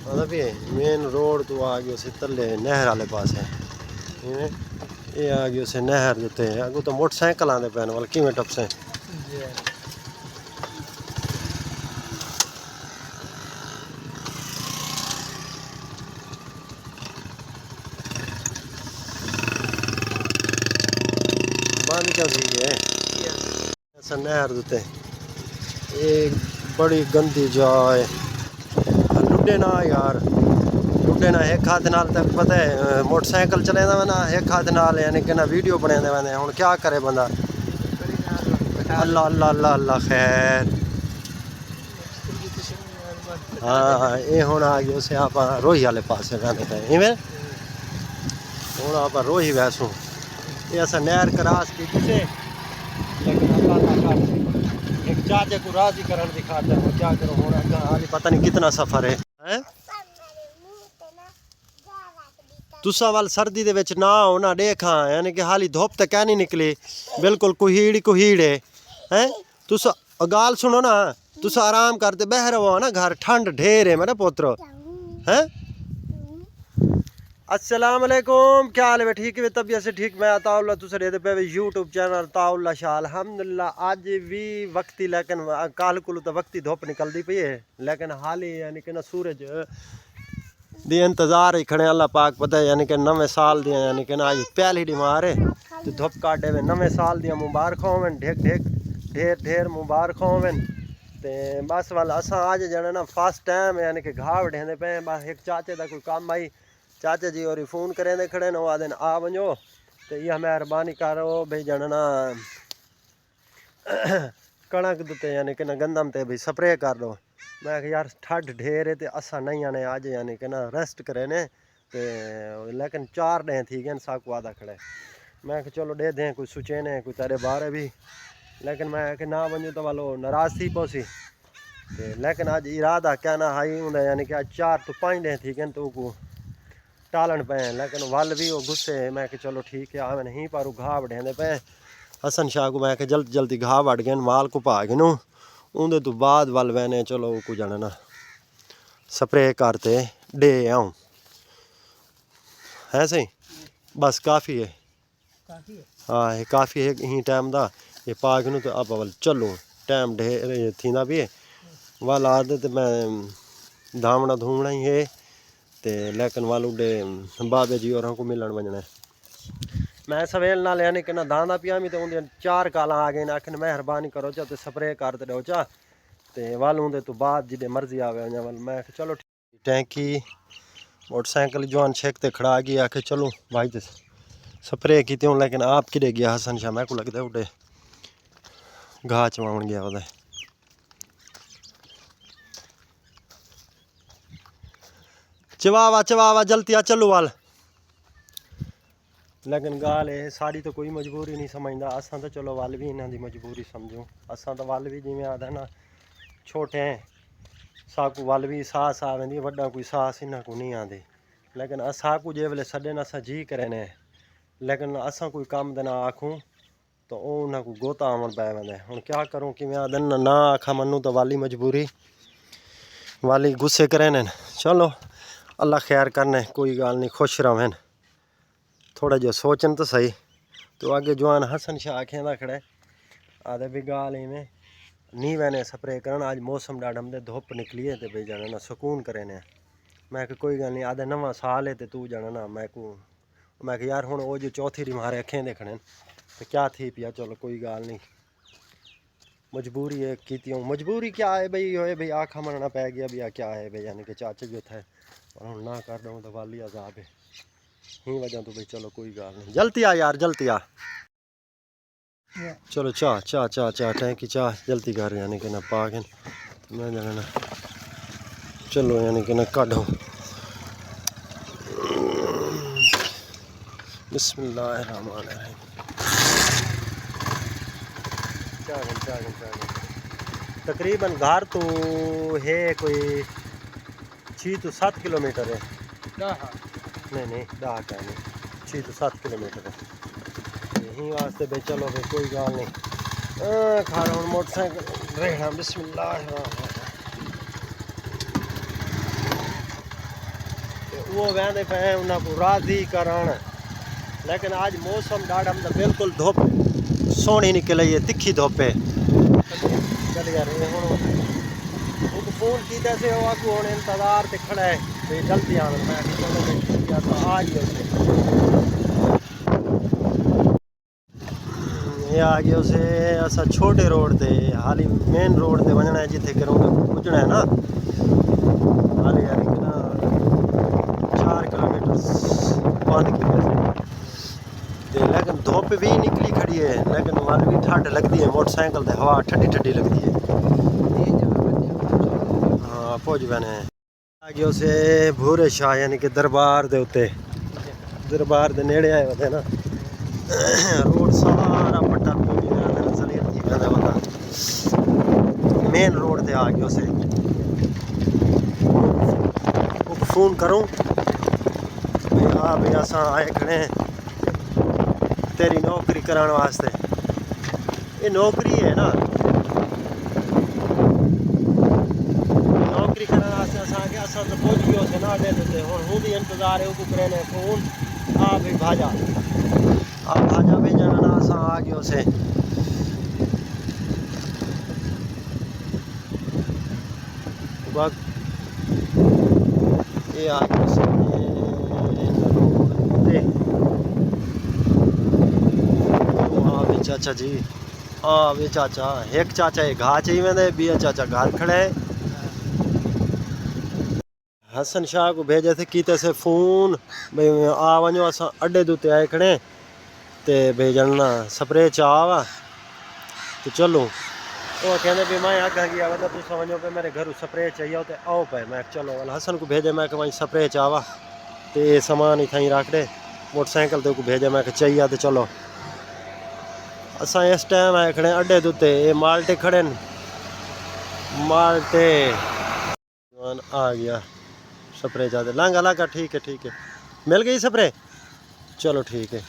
मतलब भी main road तो आ गई उसे तले नहर वाले पास है ये आ गई उसे नहर देते हैं अगू तो मोटरसाइकिल आते पैन वाले कि टप से बंद क्यों सी है ऐसा नहर देते एक बड़ी गंदी जगह है लुटे ना यार लुटे ना एक हाथ नाल तक पता है मोटरसाइकिल चले ना एक हाथ नाल यानी कि ना वीडियो बने हूँ क्या करे बंदा अल्लाह अल्लाह अल्लाह अल्लाह खैर हाँ ये हूँ आ गए उसे आप रोही वाले पास रहने हैं इवें हूँ आप रोही वैसू ये असा नहर क्रॉस की से लेकिन अल्लाह ताला एक चाचे को राजी करने की खातिर वो क्या करो हूँ हाली पता नहीं कितना सफ़र है तुसा वाल सर्दी दे विच ना हो ना देखा यानी कि हाली धुप तो क्या नहीं निकली बिल्कुल कुहीड़ कुहीड़ है हैं तुस गाल सुनो ना तुस आराम करते बह रहो ना घर ठंड ढेर है मेरा पुत्र हैं अस्सलाम वालेकुम क्या हाल है ठीक है तबीयत से ठीक मैं अताउल्ला तुस दे पे यूट्यूब चैनल ताउल्ला शाह अल्हम्दुलिल्लाह आज भी वक्ती लेकिन काल कुल तो वक्ती धुप निकलती पई है लेकिन हाली यानी कि ना सूरज दी इंतज़ार ही खड़े अल्लाह पाक पता है यानी कि नवे साल दियाँ यानी कि ना आज पहली डिमार है तो धुप काटे हुए नवे साल दियाँ मुबारक होवन ढेक ढेक ढेर ढेर मुबारक होवन ते बस वाल असा आज जाना ना फर्स्ट टाइम यानी कि घाह वढेंदे पे बस एक चाचे का कोई काम आई चाचा जी और फ़ोन करेंदे खड़े न आदन आ वञो तो यह मेहरबानी करो भाई जाना ना कणक ते यानी कि ना गंदम ते भाई स्प्रे कर दो मैं यार ठंड ढेर है तो असा नहीं आने आज यानी कि ना रेस्ट करे ने ते लेकिन 4 दिन थी गए साकू आदा खड़े मैं चलो दे दें कोई सुचे ने कोई तेरे बारे भी लेकिन मैं कि ना वजू तो वालो नाराज़ थी पोसी ते लेकिन आज इरादा क्या ना हाई हूँ यानी कि आज 4 तो 5 दिन थी गए तो को टालन पे लेकिन वल भी वो गुस्से मैं कि चलो ठीक है आवे नहीं पर घाह बढ़ेंदे पे हसन शाह को मैं कि जल्दी जल्दी घाह बढ़ गए माल को पा गए उनके तो बाद वल वैने चलो को जाना ना स्प्रे करते डे आऊँ है सही बस काफ़ी है हाँ ये काफ़ी है यही टाइम दा ये पाक नू तो आप वल चलो टाइम ढेर थींदा भी है वल आदत मैं धामना धूमना ही है ते लेकिन वाल उडे बाबे जी और को मिलन वजना मैं सवेल नाल यानी कि ना दांदा पिया मी तो उनके 4 काला आ गए आखिर मेहरबानी करो चा तो स्प्रे करते दो चा ते वाल उनके तो बाद जिदे मर्जी आवे वल मैं चलो टैंकी मोटरसाइकिल जवान शेख ते खड़ा गई आखे चलो भाई तो स्प्रे की हूँ लेकिन आप कि गया हसन शाह मैं को लगता है उडे घाह चवाउन गया उदे चवावा जल्दी आ चलो वाल लेकिन गाल है साड़ी तो कोई मजबूरी नहीं समझदा असा तो चलो वल भी इन्हों की मजबूरी समझो असा तो वल भी जिमें आदा ना छोटे हैं साकू वल भी सास आ वेंदी वड्डा कोई सास इन्हों को नहीं आती लेकिन साकू जे वेले सडन असा जी करे ने लेकिन असा कोई काम देना आखूँ तो उन्होंने को गोता आवन पै वेंदे हुण क्या करूँ कि आदन ना आखा मनु तो वाली मजबूरी वाली गुस्से करे ने चलो अल्लाह खैर करने कोई गल नहीं खुश रहें थोड़ा जो सोचन तो सही तो आगे जवान हसन शाह आखें खड़े आदे भी गाल इवें नी वैने स्प्रे करन आज मौसम डाडम दे धुप निकली है तो भाई जाना ना सुकून करे ने मैं कोई गल नहीं आदे नवा साल है तो तू जाना ना मैं यार हुण वो जो चौथी मारे अखें देखने तो क्या थी पिया चलो कोई गल नहीं मजबूरी है की मजबूरी क्या है भाई आखा मनना पै गया भी क्या है भाई यानी कि चाचे जो थे और हम ना कर दूँ तो वाली अजाब है ही वजह तो भाई चलो कोई गल नहीं जल्दी आ यार जल्दी आ चलो चाह चाह चाह चाह टैंकी चाह जल्दी कर यानी कि ना पा के मैं जाना ना चलो यानी कि ना काढ़ो बिस्मिल्लाहिर्रहमानिर्रहीम तकरीबन घर तो है कोई 6 तो 7 किलोमीटर है नहीं 10 का नहीं 6 तो 7 किलोमीटर है यहीं वास्ते भाई चलो भाई कोई गल नहीं खा रहा हूँ मोटरसाइकिल रहना बिस्मिल्लाह वो वेंदे पे उन्हें को राज़ी करण। लेकिन आज मौसम ॾाढा मतलब बिल्कुल धुप सोहनी निकली है, तिखी धुप है। चल यार हुण उनको फोन किया से वो आगू हुण इंतजार ते खड़ा है भाई जल्दी आवन। मैं चलो या तो आ गयो से ये आ गयो से। असा छोटे रोड ते हाली मेन रोड ते वजना है जिथे करूँ पुजना है ना। हाली यानी कि ना 4 किलोमीटर 5 किलोमीटर ते लेकिन धुप भी निकली खड़ी है। लेकिन वन भी ठंड लगती है मोटरसाइकिल ते हवा ठंडी ठंडी लगती है। हाँ पहुँच बने आ गयो से भूरे शाह यानी कि दरबार दे उत्ते। दरबार दे नेड़े आए होते ना। रोड सारा पट्टा मेन रोड ते आ गयो से। फोन करूं भाई हाँ भाई असा आए खड़े तेरी नौकरी कराने वास्ते। ये नौकरी है ना, नौकरी कराने वास्ते असांखे असां तो पहुंच गयो से ना अड्डे ते। हुण हूं भी इंतजार है उनको करे फोन आ भाई भाजा भेजण ना असां आ गयो से। ये आ गयो से चाचा जी। हाँ वे चाचा एक चाचा ये घा चाहिए वेंदे बिया चाचा घर खड़े है। हसन शाह को भेजे थे कीते से फोन भाई आ वञो असां अड्डे दुते आए खड़े ते भेजण ना स्प्रे चावा तो चलो। वो कहने भी मैं आगे गया मतलब तुम समझो पे मेरे घर स्प्रे चाहिए तो आओ पे। मैं चलो वाला हसन को भेजे मैं वहीं स्प्रे चावा तो ये सामान ही थी रख दे मोटरसाइकिल तो को भेजे मैं चाहिए तो चलो। असा इस टाइम आए खड़े अड्डे दुते ये माल्टे खड़े न माल्टे आ गया स्प्रे चाहते लांगा लागा ठीक है मिल गई स्प्रे चलो ठीक है।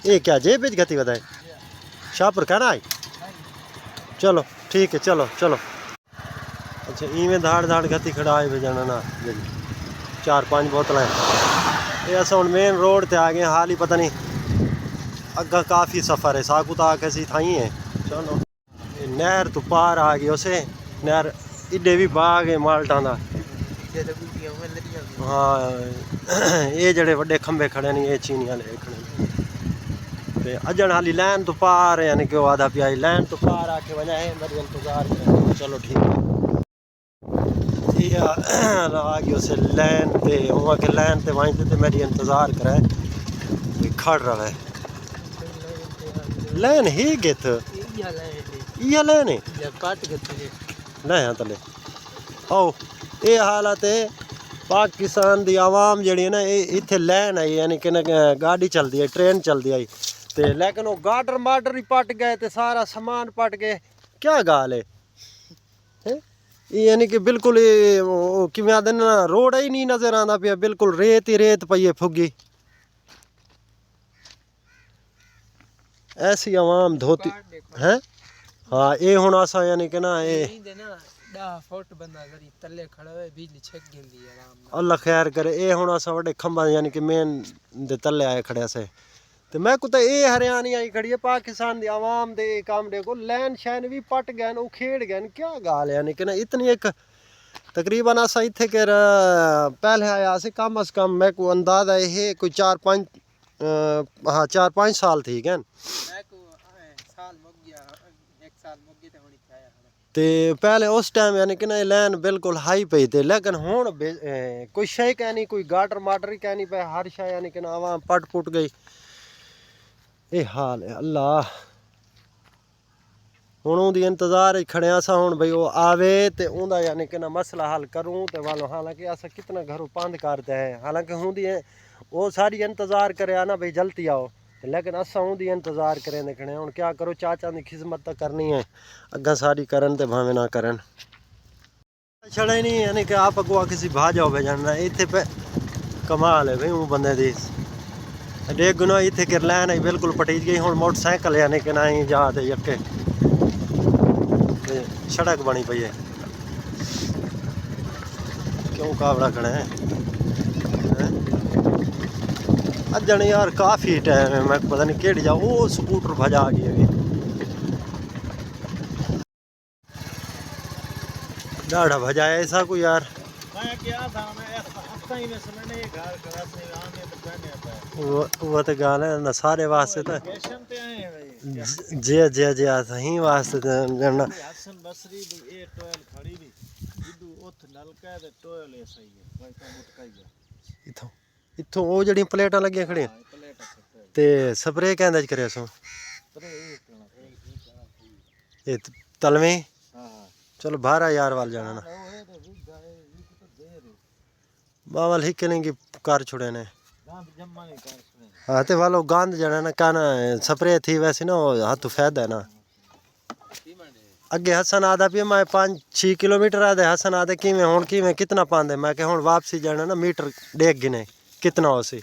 ये क्या जेब बेच गति बताए शाहपुर कहना आई चलो ठीक है चलो। अच्छा इवें धाड़ गति खड़ा है भेजना ना 4-5 बोतलें। ये अस हम मेन रोड ते आ गए हाल ही पता नहीं अग्गा काफ़ी सफ़र है साकू तो आके सी थाई है। चलो नहर तो पार आ गए उसे नहर इडे भी बाग है माल्टा का। हाँ ये जड़े वड्डे खंबे खड़े नहीं ये चीनी वाले खड़े ते अजन हाली लैन तो पार यानी कि आधा प्याई लैन तो पार आके वजह है मेरी इंतजार करें। चलो ठीक है ये आ गयो से लैन ते वहाँ के लैन ते वहीं ते मेरी इंतजार करे खड़ रहा है। लैन ही गेथ ये लैन है नहीं तले आओ ये हालत है पाकिस्तान दी आवाम जड़ी है ना इत्थे लैन आई यानी कि गाड़ी चलती है ट्रेन चलती आई ते लेकिन वो गाडर माडर ही पट गए ते सारा सामान पट गए क्या गाल है यानी कि बिल्कुल कि ना रोड ही नहीं नजर आता पिया बिल्कुल रेत ही रेत पई है फुगी ऐसी आवाम धोती है। हाँ ये हुण असा यानी कि ना ये अल्लाह खैर करे ये हुण असा वड्डे खंबा यानी कि मेन दे तले आए खड़े से तो मैं कुछ ये हरियाणी आई खड़ी है पाकिस्तान दी आवाम दे काम देखो लैन शैन भी पट गए उखेड़ गए क्या गाल यानी कि ना इतनी एक तकरीबन असा इत्थे कर पहले आया से कम अज कम मैं को अंदाजा ये कोई 4-5 हाँ 4-5 साल थी गए ते पहले उस टाइम यानी कि ना लैन बिल्कुल हाई पई थे लेकिन हुण कोई शय कह नहीं कोई गाटर माटर ही कह नहीं पे हर शय यानी कि ना आवाम पट पुट गई ये हाल है अल्लाह। हुण उहदी इंतजार खड़े असा हुण भाई वो आवे ते उहदा यानी कि ना मसला हल करूँ तो वालो हालांकि असा कितना घरों बंद करते हैं हालांकि उहदी वो सारी इंतजार करे ना भाई जल्दी आओ लेकिन असा उहदी इंतजार करें देखने हुण क्या करो चाचा की खिदमत तो करनी है अग्गा सारी करन ते भावे ना करन छड़े नहीं यानी कि आप अगुआ किसी भाजाओ भेजना इत्थे पे कमाल है भाई वो बंदे दी डेग गुना इत्थे कर लैन आई बिल्कुल पटीज गई हुण मोटरसाइकिल यानी कि ना ही जा ते यके सड़क बनी पई है क्यों कावड़ा खड़े हैं। अजन यार काफ़ी टाइम है, मैं पता नहीं केड़ी जा वो स्कूटर भजा गई है डाढ़ा भजाया ऐसा कोई यार। मैं क्या था, मैं हफ्ता ही में समझने ये घर करा से आने तो पहने आता है वो तो गाल है ना सारे वास्ते तो वेकेशन पे आए हैं भाई। जे जे जे सही वास्ते तो जानना हसन बसरी भी ए टोयल खड़ी भी इदू उथ नलका ते टोयल ऐ सही है भाई का मुटकाई गया इथों इथों वो जड़ी प्लेटां लगियां खड़ियां हां प्लेट सकते ते स्प्रे कहंदा च करे सो पर ये करना ये तलवे हां हां चलो 12,000 वाल जाना ना वो है तो भी गाए ये तो दे रे बावल हिकने की कार छुड़े ने गांध जम्मा नहीं कर सुने हाँ ते वालो गांध जड़ा ना काना स्प्रे थी वैसे ना हाथ फायदा है ना अगे हसन आदा भी मैं 5-6 किलोमीटर आदे हसन आदे कि में हुण कि में कितना पांदे मैं कि हुण वापसी जाना ना मीटर डेग गिने कितना हो सी